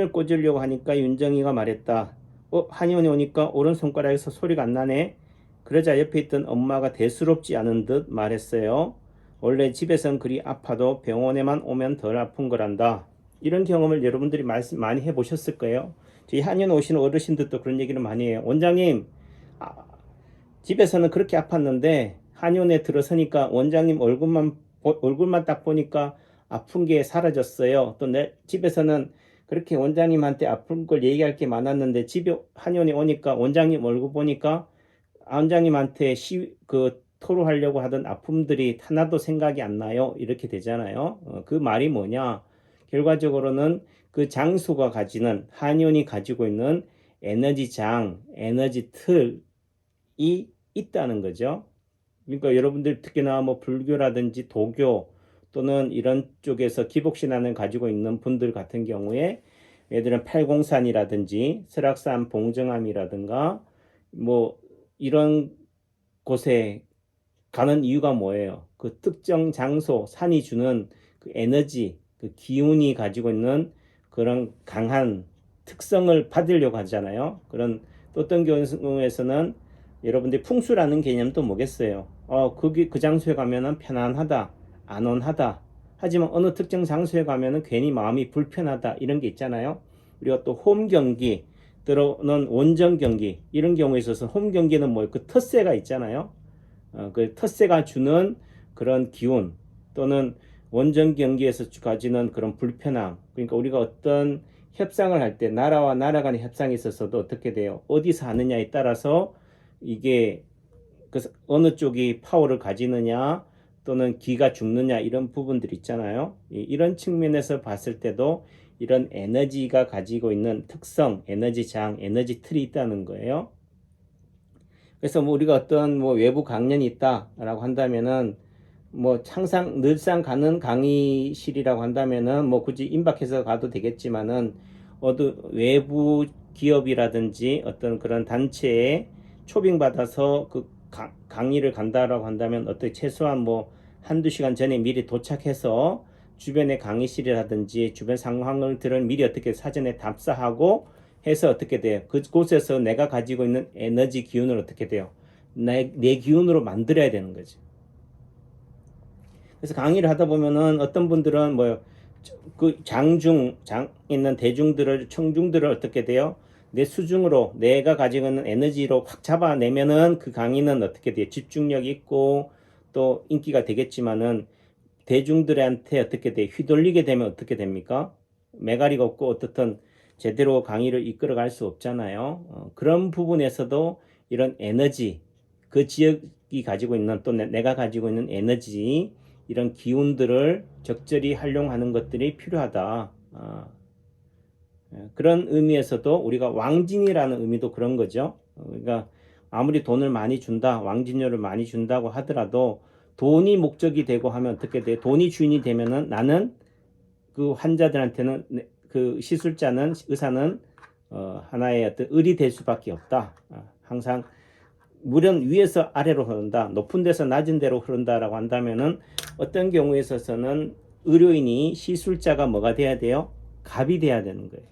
을 꽂으려고 하니까 윤정이가 말했다. 한의원에 오니까 오른손가락에서 소리가 안 나네. 그러자 옆에 있던 엄마가 대수롭지 않은 듯 말했어요. 원래 집에선 그리 아파도 병원에만 오면 덜 아픈 거란다. 이런 경험을 여러분들이 많이 해보셨을 거예요. 저희 한의원 오시는 어르신들도 그런 얘기를 많이 해요. 원장님, 아, 집에서는 그렇게 아팠는데 한의원에 들어서니까 원장님 얼굴만 딱 보니까 아픈 게 사라졌어요. 또 내 집에서는 그렇게 원장님한테 아픈 걸 얘기할 게 많았는데 집에 한의원에 오니까 원장님 얼굴 보니까 원장님한테 토로하려고 하던 아픔들이 하나도 생각이 안 나요. 이렇게 되잖아요. 그 말이 뭐냐? 결과적으로는 그 장소가 가지는 한의원이 가지고 있는 에너지장, 에너지 틀이 있다는 거죠. 그러니까 여러분들 특히나 뭐 불교라든지 도교 또는 이런 쪽에서 기복신앙을 가지고 있는 분들 같은 경우에 예를 들면 팔공산이라든지 설악산 봉정암이라든가 뭐 이런 곳에 가는 이유가 뭐예요? 그 특정 장소, 산이 주는 그 에너지, 그 기운이 가지고 있는 그런 강한 특성을 받으려고 하잖아요. 그런 또 어떤 경우에서는 여러분들이 풍수라는 개념도 뭐겠어요? 거기 그 장소에 가면은 편안하다, 안온하다. 하지만 어느 특정 장소에 가면은 괜히 마음이 불편하다 이런 게 있잖아요. 우리가 또 홈 경기, 또는 원정 경기 이런 경우에 있어서 홈 경기는 뭐 그 텃세가 있잖아요. 그 텃세가 주는 그런 기운 또는 원정 경기에서 가지는 그런 불편함. 그러니까 우리가 어떤 협상을 할 때 나라와 나라 간의 협상이 있어서도 어떻게 돼요? 어디서 하느냐에 따라서 이게 그 어느 쪽이 파워를 가지느냐 또는 기가 죽느냐 이런 부분들 있잖아요. 이런 측면에서 봤을 때도 이런 에너지가 가지고 있는 특성, 에너지장, 에너지 틀이 있다는 거예요. 그래서 뭐 우리가 어떤 뭐 외부 강연이 있다라고 한다면은 뭐 항상 늘상 가는 강의실이라고 한다면은 뭐 굳이 임박해서 가도 되겠지만은 외부 기업이라든지 어떤 그런 단체에 초빙받아서 그 강의를 간다라고 한다면 어떻게 최소한 뭐 한두 시간 전에 미리 도착해서 주변의 강의실이라든지 주변 상황을 미리 어떻게 사전에 답사하고 해서 어떻게 돼요? 그곳에서 내가 가지고 있는 에너지 기운을 어떻게 돼요? 내 기운으로 만들어야 되는 거지. 그래서 강의를 하다 보면은 어떤 분들은 뭐 그 장 있는 청중들을 어떻게 돼요? 내 수중으로 내가 가지고 있는 에너지로 확 잡아내면은 그 강의는 어떻게 돼요? 집중력 있고 또 인기가 되겠지만은 대중들한테 어떻게 돼? 휘둘리게 되면 어떻게 됩니까? 매가리가 없고 어떻든 제대로 강의를 이끌어갈 수 없잖아요. 그런 부분에서도 이런 에너지, 그 지역이 가지고 있는 또 내가 가지고 있는 에너지, 이런 기운들을 적절히 활용하는 것들이 필요하다. 그런 의미에서도 우리가 왕진이라는 의미도 그런 거죠. 그러니까 아무리 돈을 많이 준다, 왕진료를 많이 준다고 하더라도 돈이 목적이 되고 하면 어떻게 돼? 돈이 주인이 되면은 나는 그 환자들한테는 그 시술자는 의사는 하나의 어떤 을이 될 수밖에 없다. 항상 물은 위에서 아래로 흐른다, 높은 데서 낮은 데로 흐른다라고 한다면은 어떤 경우에 있어서는 의료인이 시술자가 뭐가 돼야 돼요? 갑이 돼야 되는 거예요.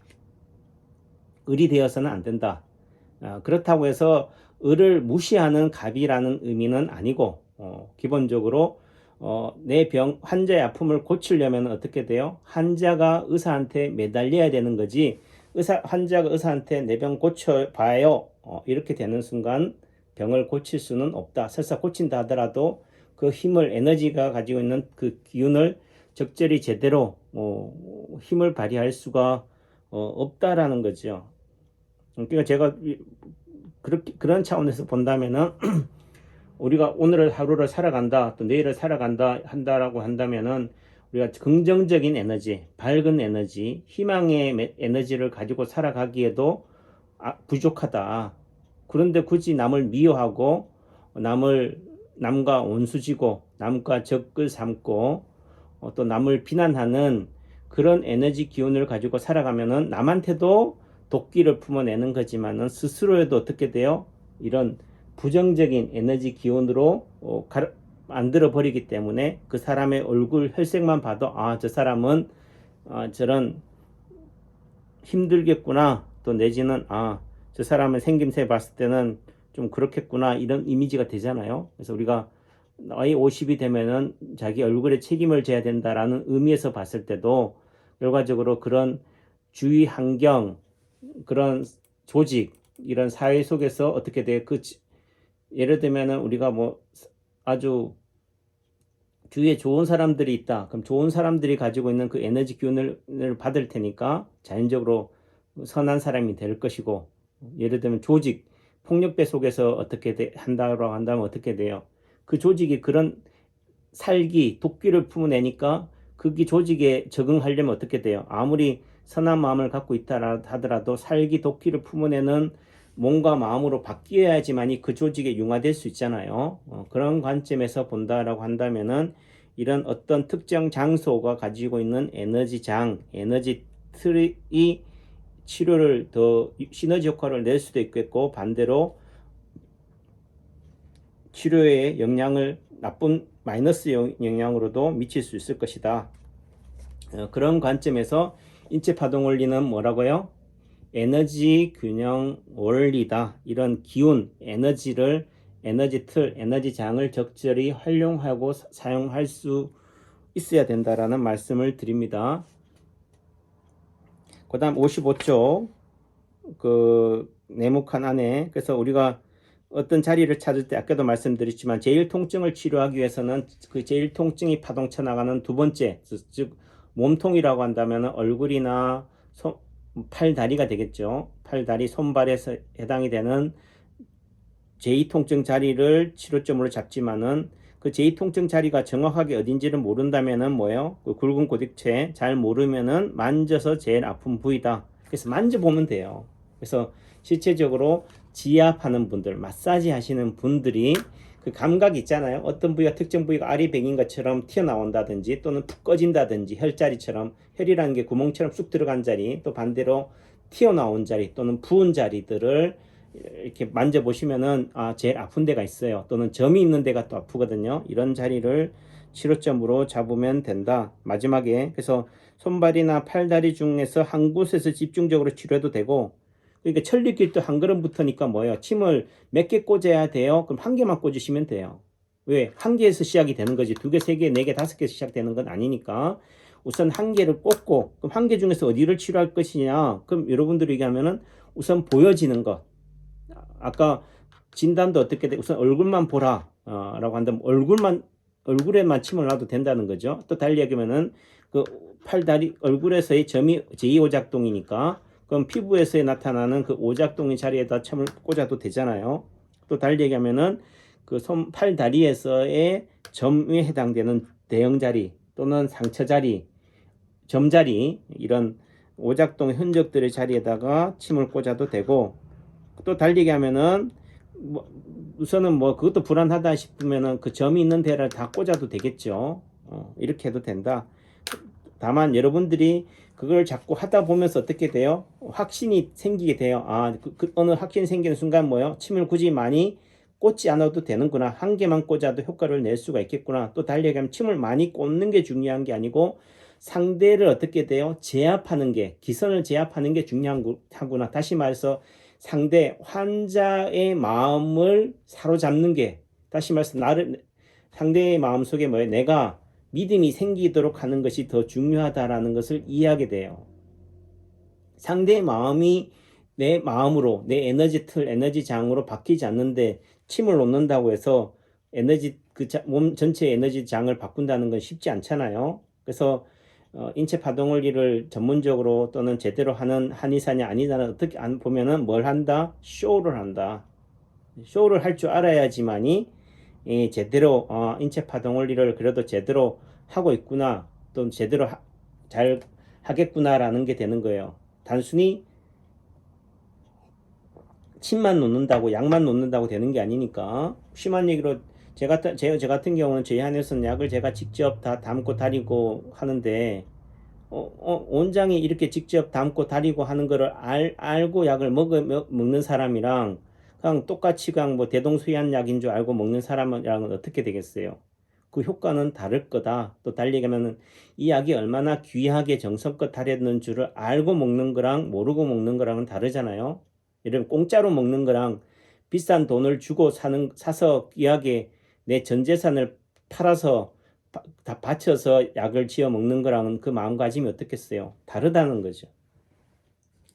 을이 되어서는 안 된다. 그렇다고 해서 을을 무시하는 갑이라는 의미는 아니고 기본적으로 내 환자의 아픔을 고치려면 어떻게 돼요? 환자가 의사한테 매달려야 되는 거지. 환자가 의사한테 내 병 고쳐봐요. 이렇게 되는 순간 병을 고칠 수는 없다. 설사 고친다 하더라도 그 힘을, 에너지가 가지고 있는 그 기운을 적절히 제대로 힘을 발휘할 수가 없다라는 거죠. 그러니까 제가 그런 차원에서 본다면은 우리가 오늘 하루를 살아간다, 또 내일을 살아간다 한다라고 한다면은 우리가 긍정적인 에너지, 밝은 에너지, 희망의 에너지를 가지고 살아가기에도 부족하다. 그런데 굳이 남을 미워하고 남과 원수지고 남과 적을 삼고 또 남을 비난하는 그런 에너지 기운을 가지고 살아가면은 남한테도 도끼를 품어내는 거지만은 스스로에도 어떻게 돼요? 이런 부정적인 에너지 기운으로 만들어 버리기 때문에 그 사람의 얼굴 혈색만 봐도 저 사람은 저런 힘들겠구나. 또 내지는 저 사람은 생김새 봤을 때는 좀 그렇겠구나. 이런 이미지가 되잖아요. 그래서 우리가 나이 50이 되면은 자기 얼굴에 책임을 져야 된다라는 의미에서 봤을 때도 결과적으로 그런 주위 환경, 그런 조직, 이런 사회 속에서 어떻게 돼? 예를 들면은 우리가 뭐 아주 주위에 좋은 사람들이 있다. 그럼 좋은 사람들이 가지고 있는 그 에너지 기운을 받을 테니까 자연적으로 선한 사람이 될 것이고, 예를 들면 조직, 폭력배 속에서 어떻게 한다고 한다면 어떻게 돼요? 그 조직이 그런 살기, 도끼를 품어내니까 그 조직에 적응하려면 어떻게 돼요? 아무리 선한 마음을 갖고 있다 하더라도 살기, 도끼를 품어내는 몸과 마음으로 바뀌어야지만이 그 조직에 융화될 수 있잖아요. 그런 관점에서 본다라고 한다면은 이런 어떤 특정 장소가 가지고 있는 에너지장, 에너지 틀이 치료를 더 시너지 효과를 낼 수도 있겠고, 반대로 치료에 영향을 나쁜 마이너스 영향으로도 미칠 수 있을 것이다. 그런 관점에서 인체 파동 원리는 뭐라고요? 에너지 균형 원리다. 이런 기운, 에너지를, 에너지 틀, 에너지 장을 적절히 활용하고 사용할 수 있어야 된다라는 말씀을 드립니다. 그 다음 55쪽 그 네모칸 안에, 그래서 우리가 어떤 자리를 찾을 때 아까도 말씀드렸지만 제일 통증을 치료하기 위해서는 그 제일 통증이 파동쳐 나가는 두 번째, 즉 몸통이라고 한다면 얼굴이나 팔, 다리가 되겠죠. 팔, 다리, 손발에서 해당이 되는 제2통증 자리를 치료점으로 잡지만은 그 제2통증 자리가 정확하게 어딘지를 모른다면은 뭐예요? 그 굵은 고딕체 잘 모르면은 만져서 제일 아픈 부위다. 그래서 만져보면 돼요. 그래서 실제적으로 지압하는 분들, 마사지 하시는 분들이 그 감각이 있잖아요. 어떤 부위가 특정 부위가 알이 베긴 것처럼 튀어나온다든지 또는 푹 꺼진다든지 혈자리처럼, 혈이라는 게 구멍처럼 쑥 들어간 자리, 또 반대로 튀어나온 자리 또는 부은 자리들을 이렇게 만져보시면은 제일 아픈 데가 있어요. 또는 점이 있는 데가 또 아프거든요. 이런 자리를 치료점으로 잡으면 된다. 마지막에 그래서 손발이나 팔다리 중에서 한 곳에서 집중적으로 치료해도 되고, 그러니까 천리길도 한 걸음 붙으니까 뭐예요? 침을 몇 개 꽂아야 돼요? 그럼 한 개만 꽂으시면 돼요. 왜? 한 개에서 시작이 되는 거지. 두 개, 세 개, 네 개, 다섯 개에서 시작되는 건 아니니까 우선 한 개를 꽂고, 그럼 한 개 중에서 어디를 치료할 것이냐? 그럼 여러분들이 얘기하면은 우선 보여지는 것. 아까 진단도 어떻게 돼? 우선 얼굴만 보라 라고 한다면 얼굴에만 침을 놔도 된다는 거죠. 또 달리 얘기하면은 그 팔다리 얼굴에서의 점이 제2오작동이니까 그럼 피부에서 나타나는 그 오작동의 자리에다 침을 꽂아도 되잖아요. 또 달리 얘기하면은 그 팔다리에서의 점에 해당되는 대형 자리 또는 상처 자리, 점 자리, 이런 오작동 흔적들의 자리에다가 침을 꽂아도 되고, 또 달리 얘기하면은 우선은 그것도 불안하다 싶으면은 그 점이 있는 데를 다 꽂아도 되겠죠. 이렇게 해도 된다. 다만 여러분들이 그걸 자꾸 하다 보면서 어떻게 돼요? 확신이 생기게 돼요. 어느 확신이 생기는 순간 침을 굳이 많이 꽂지 않아도 되는구나. 한 개만 꽂아도 효과를 낼 수가 있겠구나. 또 달리 얘기하면 침을 많이 꽂는 게 중요한 게 아니고 상대를 어떻게 돼요? 제압하는 게, 기선을 제압하는 게 중요하구나. 다시 말해서 상대 환자의 마음을 사로잡는 게, 다시 말해서 상대의 마음 속에 내가 믿음이 생기도록 하는 것이 더 중요하다라는 것을 이해하게 돼요. 상대의 마음이 내 마음으로, 내 에너지 틀, 에너지 장으로 바뀌지 않는데 침을 놓는다고 해서 몸 전체의 에너지 장을 바꾼다는 건 쉽지 않잖아요. 그래서 인체 파동 원리를 전문적으로 또는 제대로 하는 한의사냐 아니냐는 어떻게 보면은 뭘 한다? 쇼를 한다. 쇼를 할 줄 알아야지만이 제대로 인체 파동 원리를 그래도 제대로 하고 있구나, 또 제대로 잘 하겠구나라는 게 되는 거예요. 단순히 침만 놓는다고, 약만 놓는다고 되는 게 아니니까. 심한 얘기로 저 같은 경우는 저희 한의사는 약을 제가 직접 다 담고 다리고 하는데 원장이 이렇게 직접 담고 다리고 하는 거를 알고 약을 먹는 사람이랑 그냥 똑같이 그냥 대동소이한 약인 줄 알고 먹는 사람이랑은 어떻게 되겠어요? 그 효과는 다를 거다. 또 달리 얘기하면 이 약이 얼마나 귀하게 정성껏 달였는 줄을 알고 먹는 거랑 모르고 먹는 거랑은 다르잖아요. 예를 들면 공짜로 먹는 거랑 비싼 돈을 주고 사서 귀하게 내 전 재산을 팔아서 다 바쳐서 약을 지어 먹는 거랑은 그 마음가짐이 어떻겠어요? 다르다는 거죠.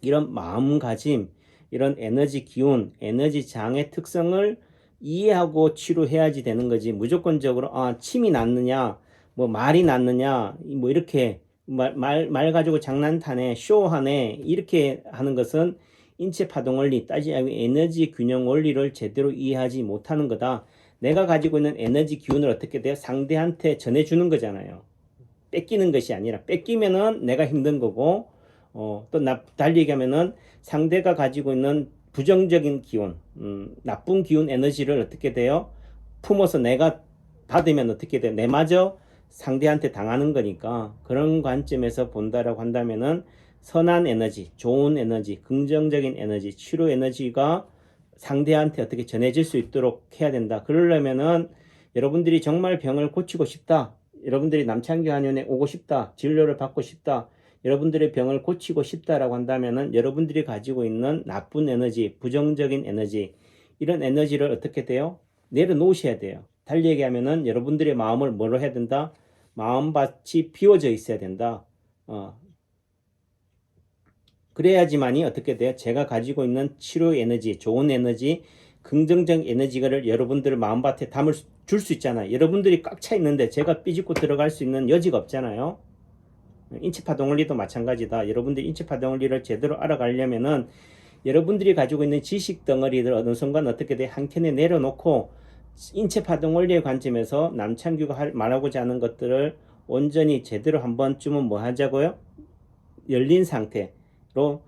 이런 마음가짐, 이런 에너지 기운, 에너지 장의 특성을 이해하고 치료해야지 되는 거지. 무조건적으로 침이 났느냐, 뭐 말이 났느냐, 뭐 이렇게 말 가지고 장난타네, 쇼하네 이렇게 하는 것은 인체 파동 원리, 따지자면 에너지 균형 원리를 제대로 이해하지 못하는 거다. 내가 가지고 있는 에너지 기운을 어떻게 돼요? 상대한테 전해주는 거잖아요. 뺏기는 것이 아니라 뺏기면은 내가 힘든 거고 또 달리 얘기하면은 상대가 가지고 있는 부정적인 기운, 나쁜 기운 에너지를 어떻게 돼요? 품어서 내가 받으면 어떻게 돼요? 내마저 상대한테 당하는 거니까 그런 관점에서 본다라고 한다면은 선한 에너지, 좋은 에너지, 긍정적인 에너지, 치료 에너지가 상대한테 어떻게 전해질 수 있도록 해야 된다. 그러려면은 여러분들이 정말 병을 고치고 싶다. 여러분들이 남창규 한의원에 오고 싶다. 진료를 받고 싶다. 여러분들의 병을 고치고 싶다라고 한다면은 여러분들이 가지고 있는 나쁜 에너지, 부정적인 에너지, 이런 에너지를 어떻게 돼요? 내려놓으셔야 돼요. 달리 얘기하면은 여러분들의 마음을 뭐로 해야 된다? 마음밭이 비워져 있어야 된다. 그래야지만이 어떻게 돼요? 제가 가지고 있는 치료 에너지, 좋은 에너지, 긍정적 에너지를 여러분들 마음밭에 줄 수 있잖아요. 여러분들이 꽉 차 있는데 제가 삐집고 들어갈 수 있는 여지가 없잖아요. 인체파동 원리도 마찬가지다. 여러분들이 인체파동 원리를 제대로 알아가려면은 여러분들이 가지고 있는 지식 덩어리를 어느 순간 어떻게 돼? 한켠에 내려놓고 인체파동 원리의 관점에서 남창규가 말하고자 하는 것들을 온전히 제대로 한 번쯤은 뭐 하자고요? 열린 상태로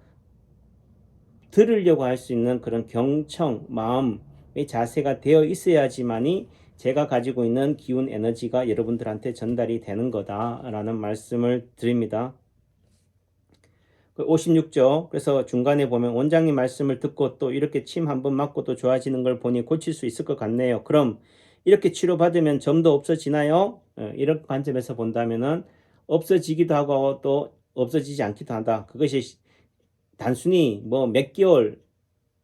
들으려고 할 수 있는 그런 경청, 마음의 자세가 되어 있어야지만이 제가 가지고 있는 기운 에너지가 여러분들한테 전달이 되는 거다라는 말씀을 드립니다. 56조. 그래서 중간에 보면 원장님 말씀을 듣고 또 이렇게 침 한 번 맞고 또 좋아지는 걸 보니 고칠 수 있을 것 같네요. 그럼 이렇게 치료받으면 점도 없어지나요? 이런 관점에서 본다면은 없어지기도 하고 또 없어지지 않기도 한다. 그것이 단순히 뭐 몇 개월,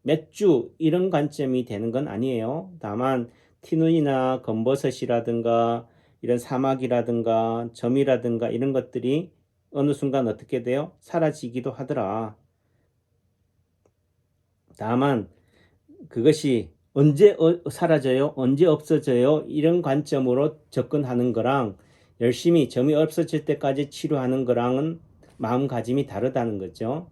몇 주 이런 관점이 되는 건 아니에요. 다만 티눈이나 검버섯이라든가 이런 사막이라든가 점이라든가 이런 것들이 어느 순간 어떻게 돼요? 사라지기도 하더라. 다만 그것이 언제 사라져요? 언제 없어져요? 이런 관점으로 접근하는 거랑 열심히 점이 없어질 때까지 치료하는 거랑은 마음가짐이 다르다는 거죠.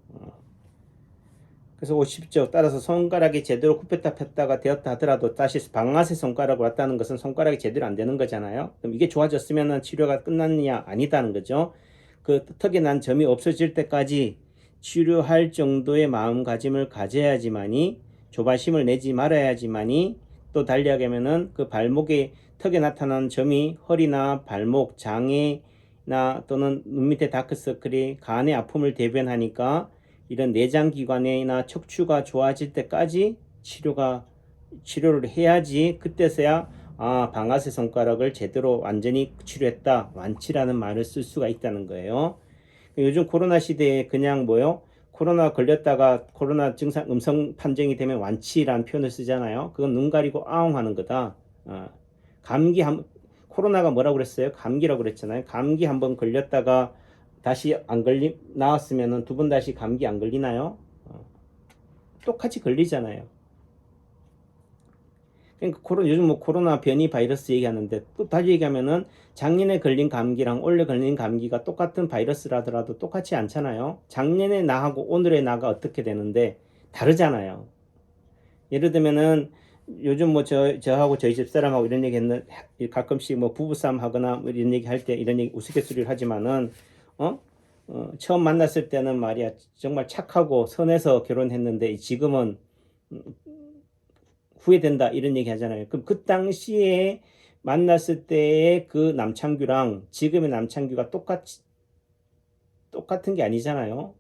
그래서 50조 따라서 손가락이 제대로 굽혔다 폈다가 되었다 하더라도 다시 방아쇠 손가락으로 왔다는 것은 손가락이 제대로 안 되는 거잖아요. 그럼 이게 좋아졌으면 치료가 끝났느냐? 아니다는 거죠. 그 턱에 난 점이 없어질 때까지 치료할 정도의 마음가짐을 가져야지만이 조바심을 내지 말아야지만이 또 달리하면은 그 발목에 턱에 나타난 점이 허리나 발목, 장애나 또는 눈 밑에 다크서클이 간의 아픔을 대변하니까 이런 내장기관이나 척추가 좋아질 때까지 치료를 해야지 그때서야 방아쇠 손가락을 제대로 완전히 치료했다. 완치라는 말을 쓸 수가 있다는 거예요. 요즘 코로나 시대에 그냥 코로나 걸렸다가 코로나 증상 음성 판정이 되면 완치라는 표현을 쓰잖아요. 그건 눈 가리고 아웅 하는 거다. 코로나가 뭐라고 그랬어요? 감기라고 그랬잖아요. 감기 한번 걸렸다가 다시 안 나왔으면은 두 번 다시 감기 안 걸리나요? 똑같이 걸리잖아요. 그러니까 요즘 코로나 변이 바이러스 얘기하는데 또 다시 얘기하면은 작년에 걸린 감기랑 올해 걸린 감기가 똑같은 바이러스라더라도 똑같지 않잖아요. 작년에 나하고 오늘의 나가 어떻게 되는데 다르잖아요. 예를 들면은 요즘 저하고 저희 집사람하고 이런 얘기 했는 가끔씩 부부싸움 하거나 이런 얘기 할 때 이런 얘기 우스갯소리를 하지만은 처음 만났을 때는 말이야 정말 착하고 선해서 결혼했는데 지금은 후회된다 이런 얘기 하잖아요. 그럼 그 당시에 만났을 때의 그 남창규랑 지금의 남창규가 똑같은 게 아니잖아요.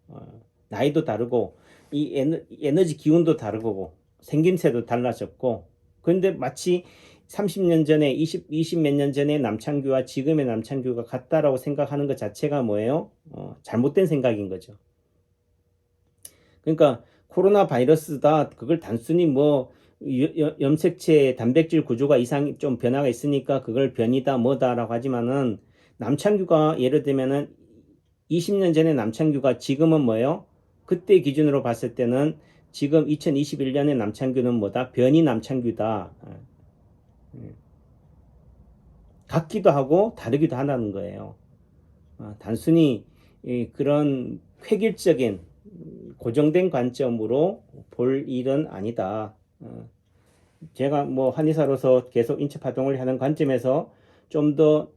나이도 다르고 이 에너지 기운도 다르고 생김새도 달라졌고 근데 마치 30년 전에 20 몇 년 전에 남창규와 지금의 남창규가 같다라고 생각하는 것 자체가 뭐예요? 잘못된 생각인 거죠. 그러니까 코로나 바이러스다 그걸 단순히 뭐 염색체 단백질 구조가 이상 좀 변화가 있으니까 그걸 변이다 뭐다라고 하지만은 남창규가 예를 들면은 20년 전에 남창규가 지금은 뭐예요? 그때 기준으로 봤을 때는 지금 2021년의 남창규는 뭐다? 변이 남창규다. 같기도 하고 다르기도 하다는 거예요. 단순히 그런 획일적인 고정된 관점으로 볼 일은 아니다. 제가 뭐 한의사로서 계속 인체 파동을 하는 관점에서 좀 더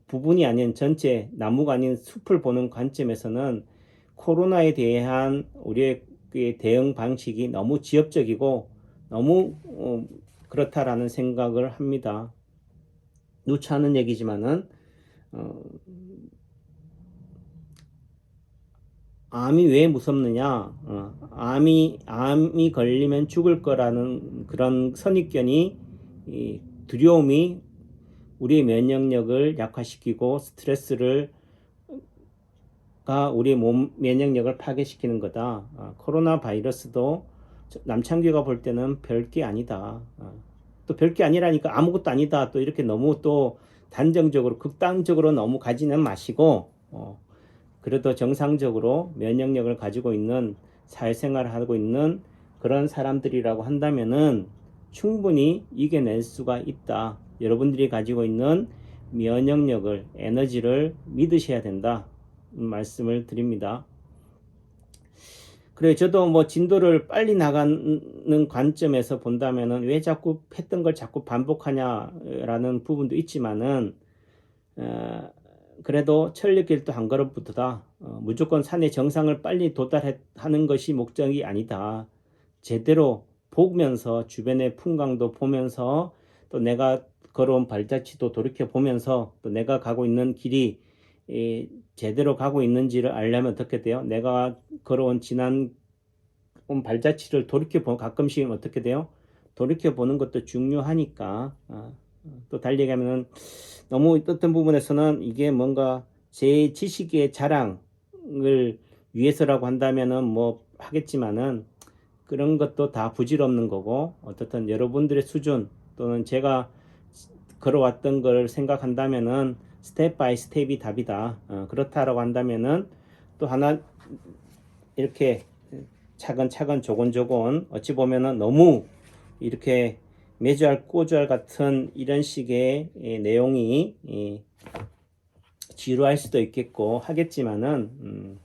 부분이 아닌 전체 나무가 아닌 숲을 보는 관점에서는 코로나에 대한 우리의 대응 방식이 너무 지엽적이고 너무 그렇다라는 생각을 합니다. 누차하는 얘기지만은 암이 왜 무섭느냐? 암이 걸리면 죽을 거라는 그런 선입견이 두려움이 우리의 면역력을 약화시키고 스트레스를 가 우리 몸 면역력을 파괴시키는 거다. 코로나 바이러스도 남창규가 볼 때는 별게 아니다. 또 별게 아니라니까 아무것도 아니다. 또 이렇게 너무 또 단정적으로 극단적으로 너무 가지는 마시고 그래도 정상적으로 면역력을 가지고 있는 사회생활을 하고 있는 그런 사람들이라고 한다면은 충분히 이겨낼 수가 있다. 여러분들이 가지고 있는 면역력을 에너지를 믿으셔야 된다. 말씀을 드립니다. 그래 저도 뭐 진도를 빨리 나가는 관점에서 본다면은 왜 자꾸 했던 걸 자꾸 반복하냐라는 부분도 있지만은 그래도 천리길도 한 걸음부터다. 무조건 산의 정상을 빨리 도달하는 것이 목적이 아니다. 제대로 보면서 주변의 풍광도 보면서 또 내가 걸어온 발자취도 돌이켜 보면서 또 내가 가고 있는 길이 제대로 가고 있는지를 알려면 어떻게 돼요? 내가 걸어온 지난 발자취를 돌이켜보면 가끔씩은 어떻게 돼요? 돌이켜보는 것도 중요하니까 또 달리가면은 너무 어떤 부분에서는 이게 뭔가 제 지식의 자랑을 위해서라고 한다면은 뭐 하겠지만은 그런 것도 다 부질없는 거고 어떻든 여러분들의 수준 또는 제가 걸어왔던 걸 생각한다면은 스텝 바이 스텝이 답이다. 그렇다라고 한다면은 또 하나 이렇게 차근차근 조곤조곤 어찌 보면은 너무 이렇게 매주알 꼬주알 같은 이런 식의 내용이 지루할 수도 있겠고 하겠지만은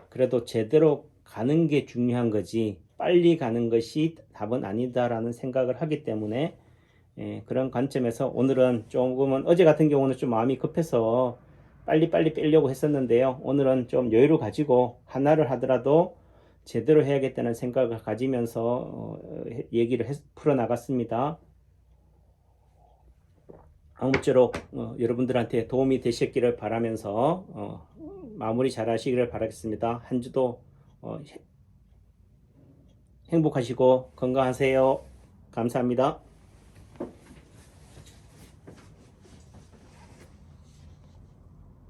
그래도 제대로 가는 게 중요한 거지 빨리 가는 것이 답은 아니다라는 생각을 하기 때문에 그런 관점에서 오늘은 조금은 어제 같은 경우는 좀 마음이 급해서 빨리빨리 빼려고 했었는데요. 오늘은 좀 여유를 가지고 하나를 하더라도 제대로 해야겠다는 생각을 가지면서 얘기를 풀어나갔습니다. 아무쪼록 여러분들한테 도움이 되셨기를 바라면서 마무리 잘 하시기를 바라겠습니다. 한 주도 행복하시고 건강하세요. 감사합니다.